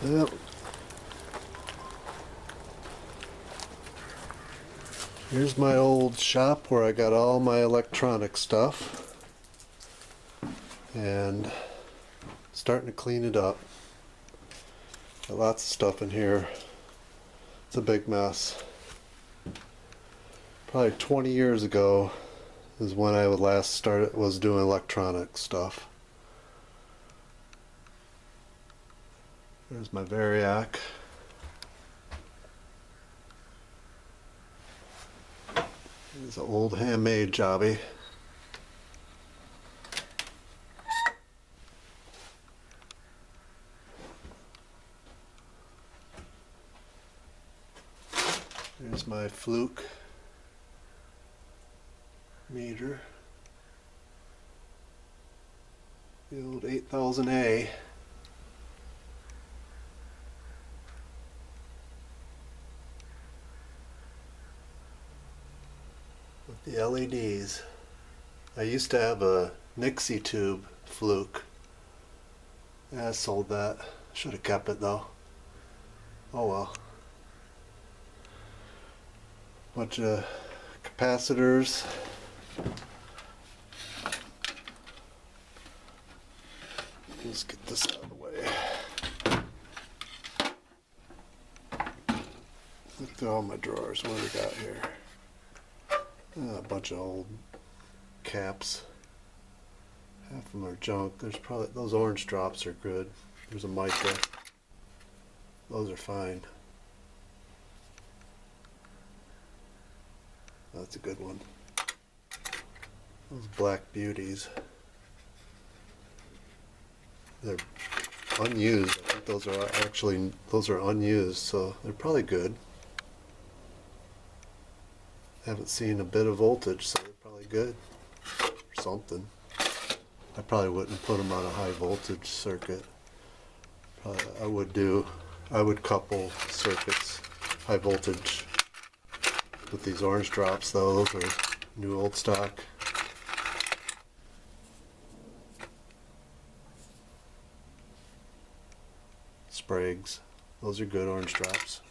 Yep. Here's my old shop where I got all my electronic stuff. And starting to clean it up. Got lots of stuff in here. It's a big mess. Probably 20 years ago is when I was doing electronic stuff. There's my Variac. It's an old handmade jobby. There's my Fluke meter. The old 8000A. With the LEDs. I used to have a Nixie tube Fluke. Yeah, I sold that. Should have kept it though. Oh well. Bunch of capacitors. Let's get this out of the way. Look through all my drawers. What do we got here? A bunch of old caps. Half of them are junk. There's probably those orange drops are good. There's a mica. Those are fine. That's a good one. Those black beauties. They're unused. I think those are unused, so they're probably good. Haven't seen a bit of voltage, so they're probably good. Or something. I probably wouldn't put them on a high voltage circuit. I would couple circuits, high voltage, with these orange drops though. Those are new old stock. Spragues. Those are good orange drops.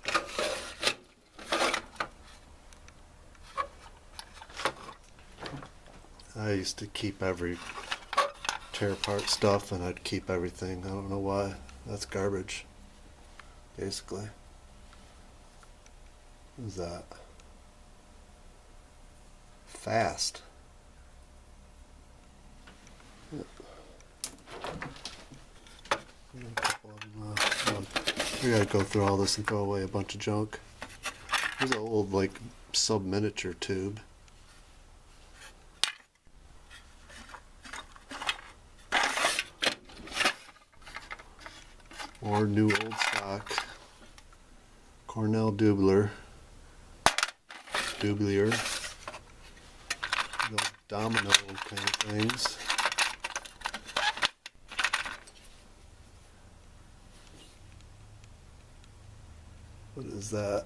I used to keep tear apart stuff, and I'd keep everything. I don't know why. That's garbage, basically. Who's that? Fast. Yep. A couple of them, we gotta go through all this and throw away a bunch of junk. There's an old, like, sub-miniature tube. Or new old stock. Cornell Dublier. Those domino kind of things. What is that?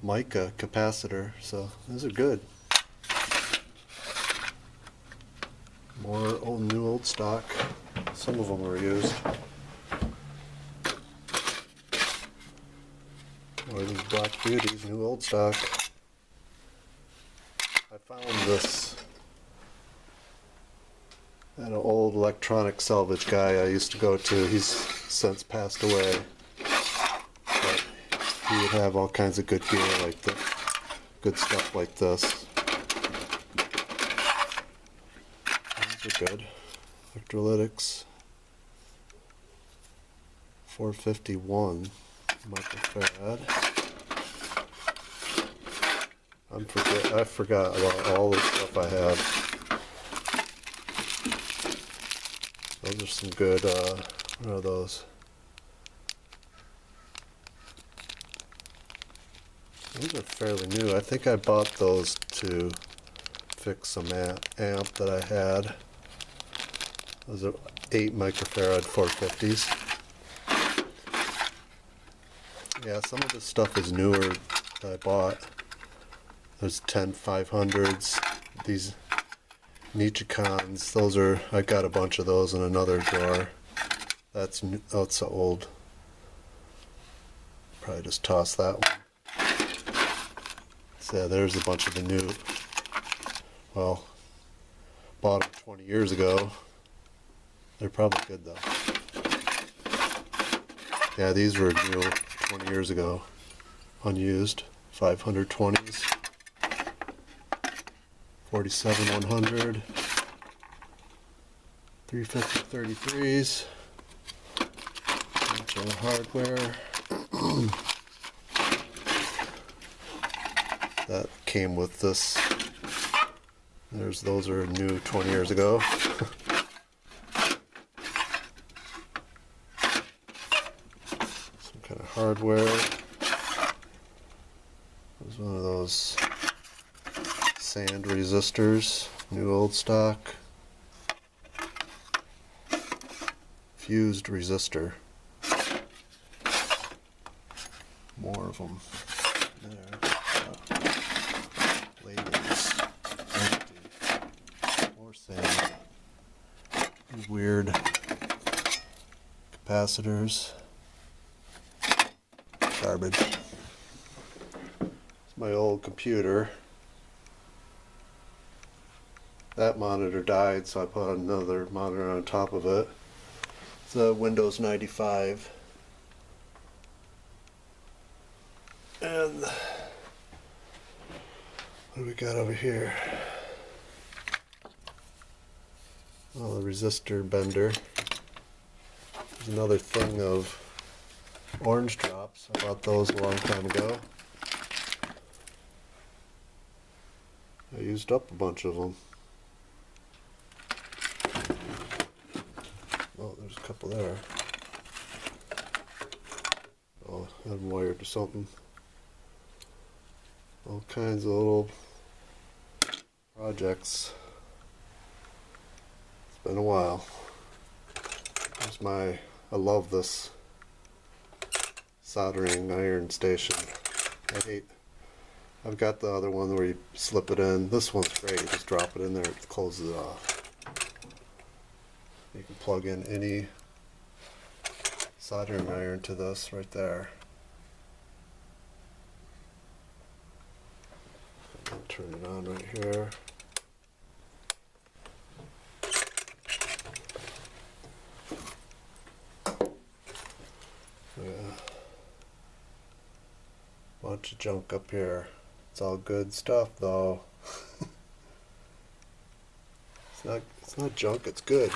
Mica capacitor, so those are good. More new old stock. Some of them are used. Or these black beauties, new old stock. I found this at an old electronic salvage guy I used to go to. He's since passed away. But he would have all kinds of good gear like this. Good stuff like this. These are good. Electrolytics. 451 microfarad. I forgot about all the stuff I have. Those are some good, what are those? Those are fairly new. I think I bought those to fix some amp that I had. Those are 8 microfarad 450s. Yeah, some of this stuff is newer that I bought. There's 10 500s. These Nichicons. Those are, I got a bunch of those in another drawer. That's old. Probably just toss that one. So there's a bunch of the new. Well, bought them 20 years ago. They're probably good though. Yeah, these were new 20 years ago. Unused. 520s. 47 100. 350 33s. Bunch of hardware. That came with this. Those are new 20 years ago. Some kind of hardware. There's one of those sand resistors, new old stock. Fused resistor. More of them. There. Labels. Empty. More sand. These weird capacitors. Garbage. It's my old computer. That monitor died, so I put another monitor on top of it. It's a Windows 95. And what do we got over here? Oh, the resistor bender. There's another thing of orange drops. I bought those a long time ago. I used up a bunch of them. Oh, there's a couple there. Oh, I have them wired to something. All kinds of little projects. It's been a while. Here's I love this soldering iron station. I've got the other one where you slip it in. This one's great. You just drop it in there, it closes it off. You can plug in any soldering iron to this right there. I'll turn it on right here. Yeah. Bunch of junk up here. It's all good stuff though. It's not junk, it's good.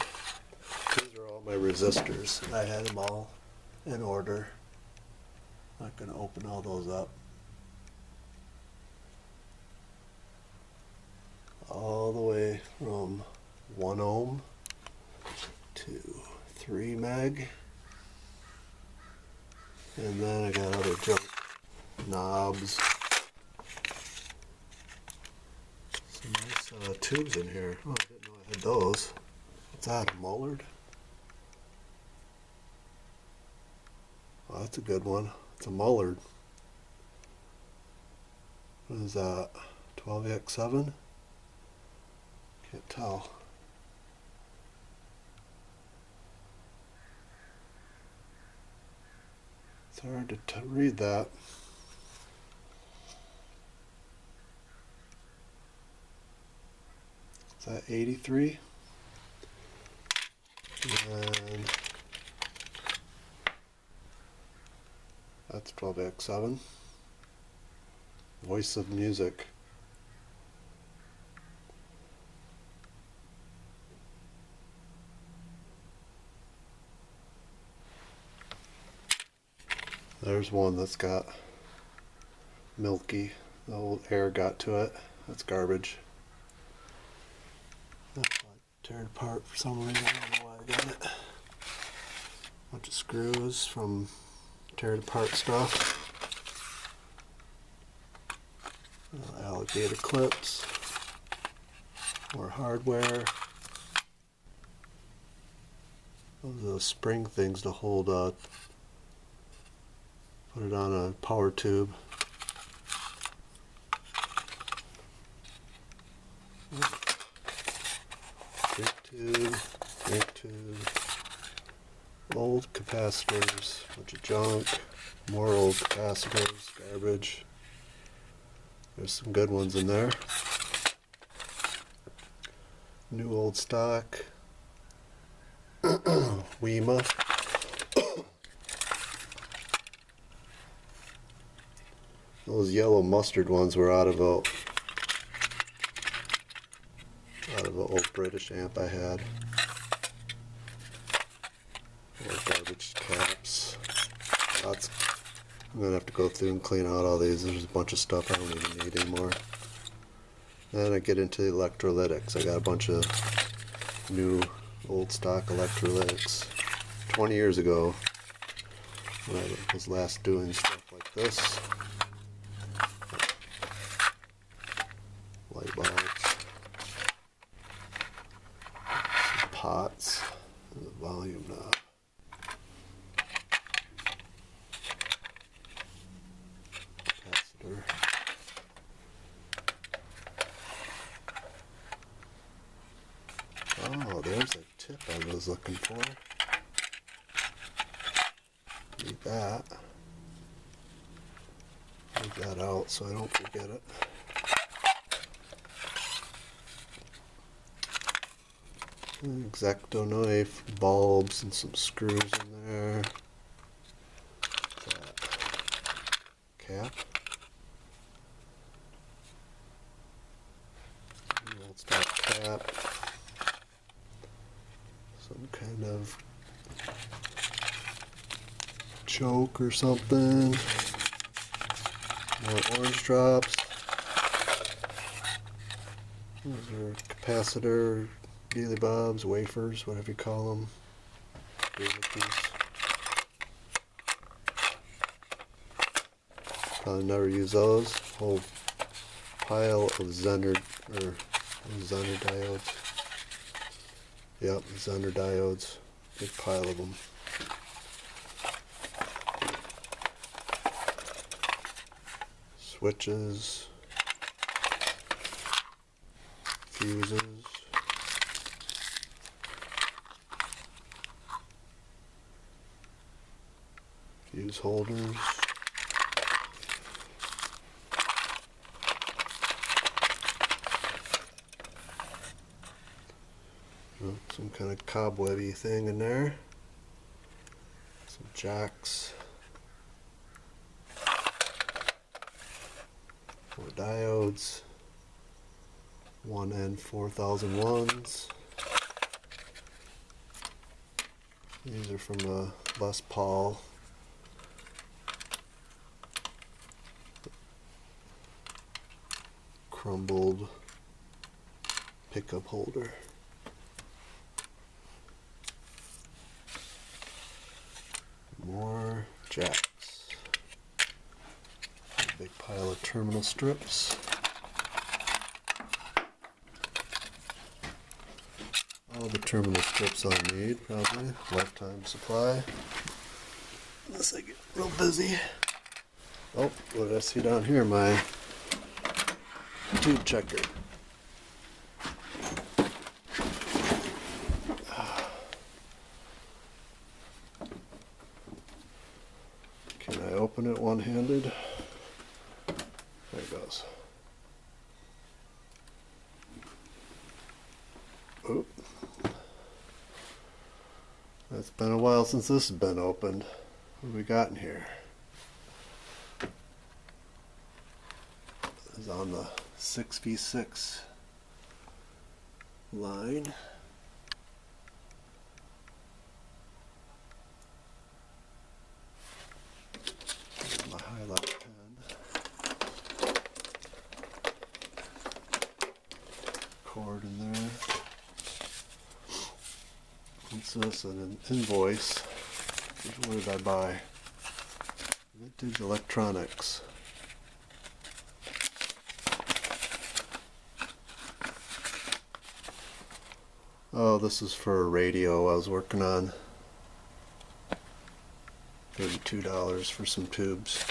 These are all my resistors. I had them all in order. Not going to open all those up. All the way from 1 ohm to 3 meg. And then I got other junk knobs. Some nice tubes in here. Oh, I didn't know I had those. What's that, a Mullard? Oh, that's a good one. It's a Mullard. What is that? 12x7? Can't tell. It's hard to read that. Is that 83? And that's 12x7. Voice of music. There's one that's got milky. The old air got to it. That's garbage. That's like tearing apart for some reason. I don't know why I got it. Bunch of screws from tearing apart stuff. Alligator clips. More hardware. Those are the spring things to hold put it on a power tube. drink tube, old capacitors, bunch of junk, more old capacitors, garbage. There's some good ones in there. New old stock. WEMA. Those yellow mustard ones were out of a old British amp I had. More garbage caps. I'm gonna have to go through and clean out all these. There's a bunch of stuff I don't even need anymore. Then I get into the electrolytics. I got a bunch of new old stock electrolytics. 20 years ago, when I was last doing stuff like this. Light bulbs. Some pots. The volume knob. Capacitor. Oh, there's a tip I was looking for. Need that. Leave that out so I don't forget it. An X-Acto knife, bulbs, and some screws in there. What's that? Cap. Old stock cap. Some kind of choke or something. More orange drops. Those are capacitor, dealy bobs, wafers, whatever you call them. Probably never use those. Whole pile of Zener diodes. Yep, Zener diodes. Big pile of them. Switches. Fuses. Fuse holders. Some kind of cobwebby thing in there. Some jacks. More diodes. 1N4001s. These are from the Les Paul. Crumbled pickup holder. More jacks. A big pile of terminal strips. All the terminal strips I'll need, probably. Lifetime supply. Unless I get real busy. Oh, what did I see down here? My tube checker. Can I open it one-handed? There it goes. Oop. It's been a while since this has been opened. What have we got in here? It's on the 6v6 line. My highlight pen. Cord in there. What's this? An invoice. What did I buy? Vintage electronics. Oh, this is for a radio I was working on. $32 for some tubes.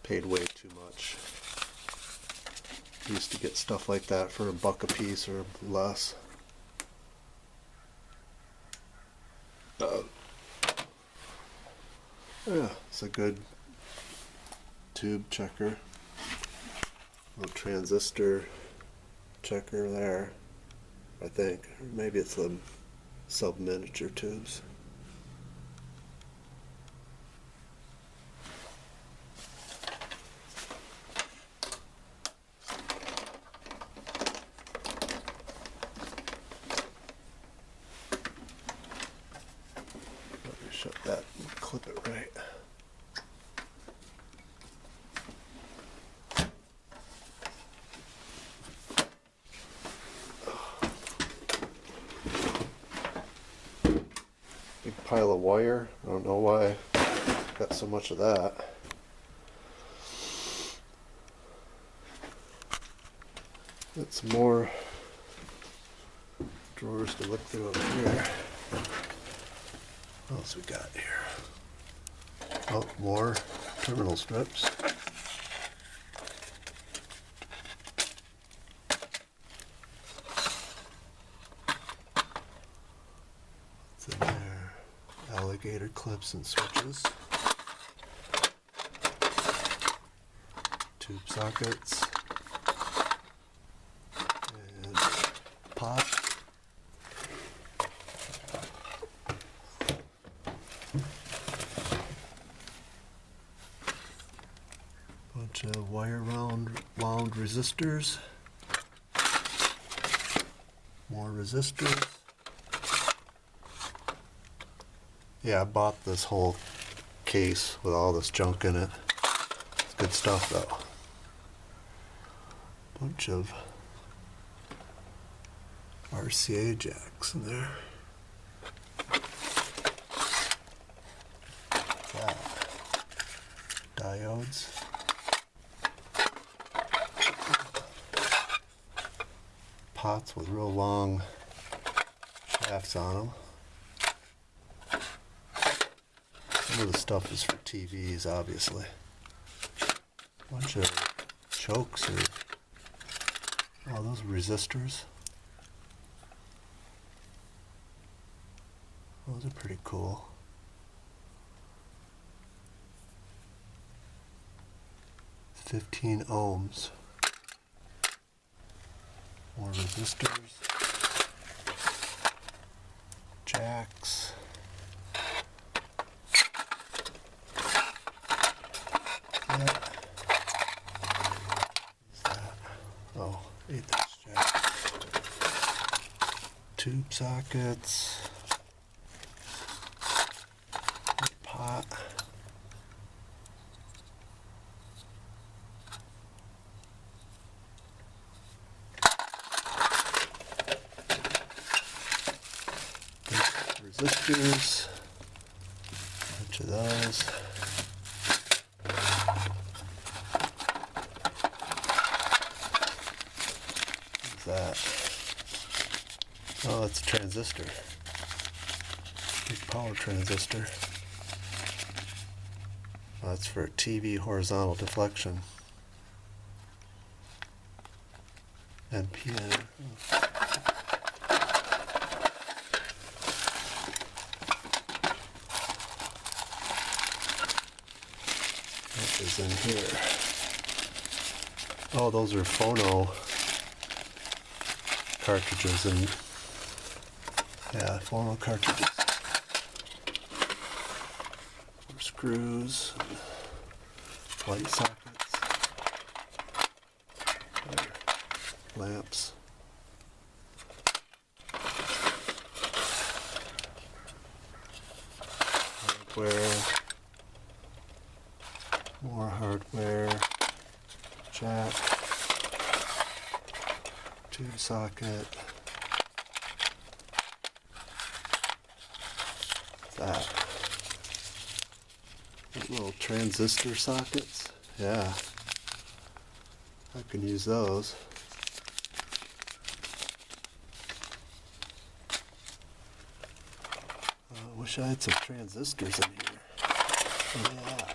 Paid way too much. Used to get stuff like that for $1 a piece or less. Yeah, it's a good tube checker. Little transistor checker there, I think. Or maybe it's the sub-miniature tubes. Let me shut that and clip it right. Big pile of wire. I don't know why I got so much of that. Got some more drawers to look through over here. What else we got here? Oh, more terminal strips. What's in there? Alligator clips and switches. Tube sockets. And pot. Bunch of wire wound resistors. More resistors. Yeah, I bought this whole case with all this junk in it. It's good stuff though. Bunch of RCA jacks in there. What's that? Diodes. Pots with real long shafts on them. Some of the stuff is for TVs, obviously. Bunch of chokes or oh, those are resistors. Those are pretty cool. $15 ohms. More resistors. Jacks. That. What's that? Oh, 1/8 jack. Tube sockets. Pot. Resistors, a bunch of those. What's that? Oh, it's a transistor. Big power transistor. Oh, that's for TV horizontal deflection. NPN. Oh. Is in here. Oh, those are phono cartridges and yeah, phono cartridges. More screws, light sockets, lamps. Hardware. More hardware, jack, tube socket. What's that? Little transistor sockets. Yeah, I can use those. I wish I had some transistors in here. Yeah.